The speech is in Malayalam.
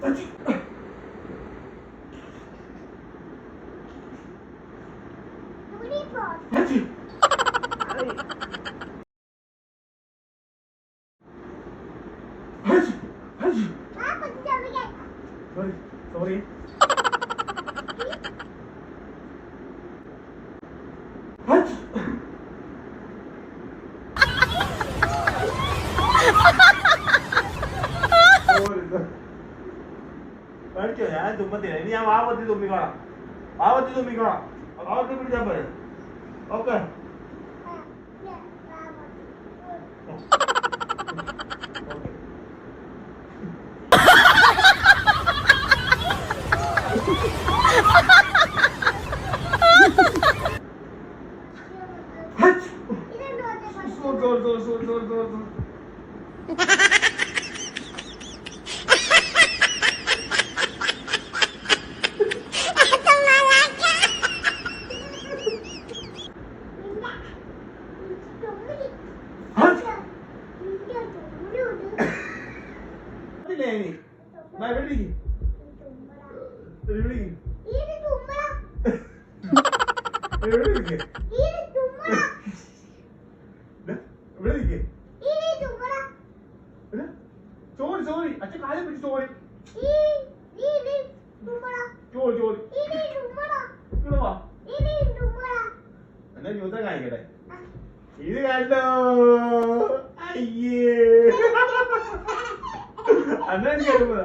Sorry. പഠിച്ചോ ഞാൻ തുമ്പത്തില്ല ഇനി ഞാൻ വാവത്തി തുമ്മിക്കോളാം വാവത്തി പിടിച്ചാൽ പോരെ ഓക്കെ ചോറി അച്ഛൻ കാലം പിടിച്ച് ചോറി എന്നാ ന്യൂസ് കാണിക്കട്ടെ ഇത് കണ്ടോ അയ്യേ അന്നെനിക്ക് എടുക്കുക